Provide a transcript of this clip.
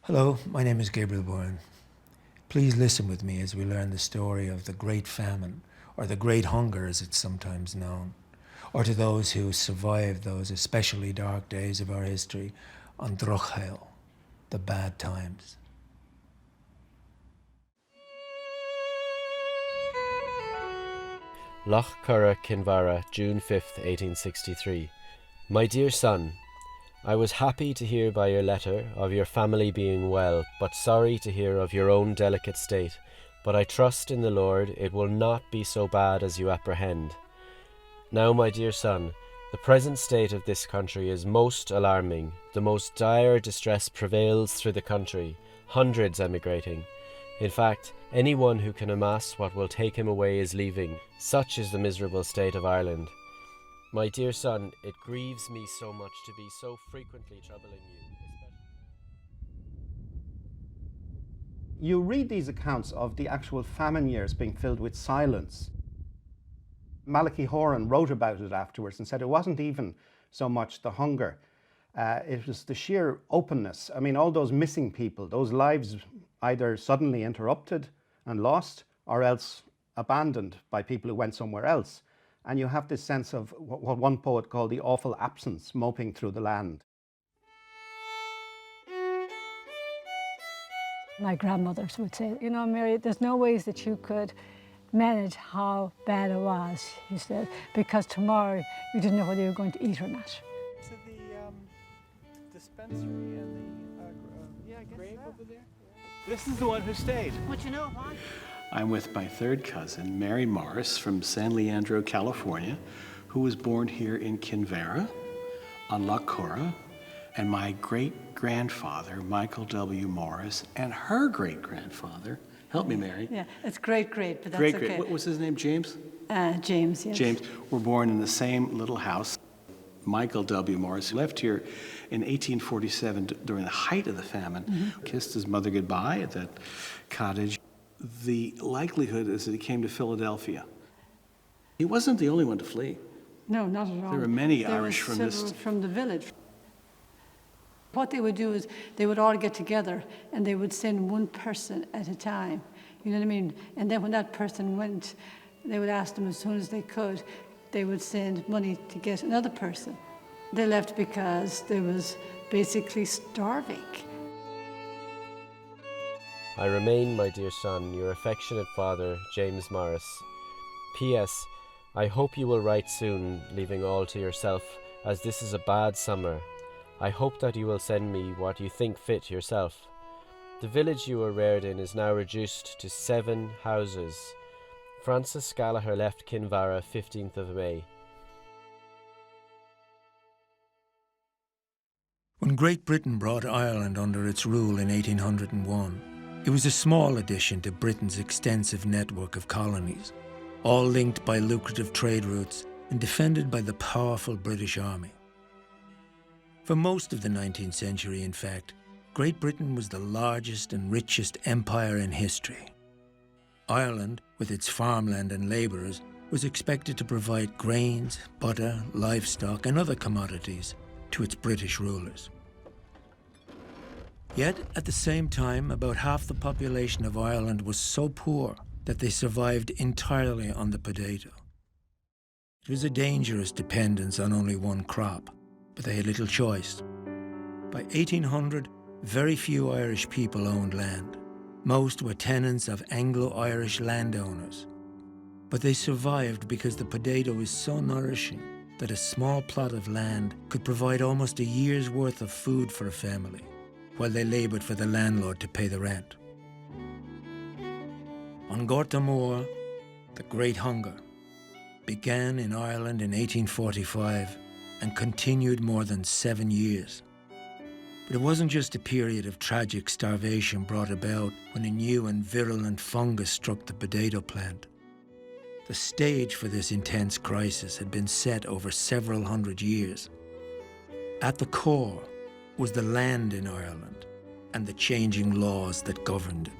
Hello, my name is Gabriel Byrne. Please listen with me as we learn the story of the Great Famine, or the Great Hunger as it's sometimes known, or to those who survived those especially dark days of our history, on Drochail, the bad times. Lough Curragh, Kinvara, June 5th, 1863. My dear son, I was happy to hear by your letter of your family being well, but sorry to hear of your own delicate state. But I trust in the Lord it will not be so bad as you apprehend. Now, my dear son, the present state of this country is most alarming. The most dire distress prevails through the country, hundreds emigrating. In fact, anyone who can amass what will take him away is leaving. Such is the miserable state of Ireland. My dear son, it grieves me so much to be so frequently troubling you. You read these accounts of the actual famine years being filled with silence. Malachy Horan wrote about it afterwards and said it wasn't even so much the hunger. It was the sheer openness. I mean, all those missing people, those lives either suddenly interrupted and lost or else abandoned by people who went somewhere else. And you have this sense of what one poet called the awful absence moping through the land. My grandmothers would say, you know, Mary, there's no ways that you could manage how bad it was, he said, because tomorrow you didn't know whether you were going to eat or not. To the dispensary and the grave over there? This is the one who stayed. What you know, Juan? I'm with my third cousin, Mary Morris, from San Leandro, California, who was born here in Kinvara on Lough Curragh, and my great-grandfather, Michael W. Morris, and her great-grandfather, help me, Mary. Yeah, it's great, but that's great. okay. What was his name, James? James, yes. James, were born in the same little house. Michael W. Morris left here in 1847 during the height of the famine, kissed his mother goodbye at that cottage. The likelihood is that he came to Philadelphia. He wasn't the only one to flee. No, not at all. There were many There Irish was from several this. from the village. What they would do is they would all get together and they would send one person at a time. You know what I mean? And then when that person went, they would ask them as soon as they could, they would send money to get another person. They left because they was basically starving. I remain, my dear son, your affectionate father, James Morris. P.S. I hope you will write soon, leaving all to yourself, as this is a bad summer. I hope that you will send me what you think fit yourself. The village you were reared in is now reduced to 7 houses. Francis Gallagher left Kinvara 15th of May. When Great Britain brought Ireland under its rule in 1801, it was a small addition to Britain's extensive network of colonies, all linked by lucrative trade routes and defended by the powerful British Army. For most of the 19th century, in fact, Great Britain was the largest and richest empire in history. Ireland, with its farmland and labourers, was expected to provide grains, butter, livestock and other commodities to its British rulers. Yet, at the same time, about half the population of Ireland was so poor that they survived entirely on the potato. It was a dangerous dependence on only one crop, but they had little choice. By 1800, very few Irish people owned land. Most were tenants of Anglo-Irish landowners. But they survived because the potato is so nourishing that a small plot of land could provide almost a year's worth of food for a family, while they laboured for the landlord to pay the rent. On Gorta Mór, the Great Hunger began in Ireland in 1845 and continued more than 7 years. But it wasn't just a period of tragic starvation brought about when a new and virulent fungus struck the potato plant. The stage for this intense crisis had been set over several hundred years. At the core was the land in Ireland and the changing laws that governed it.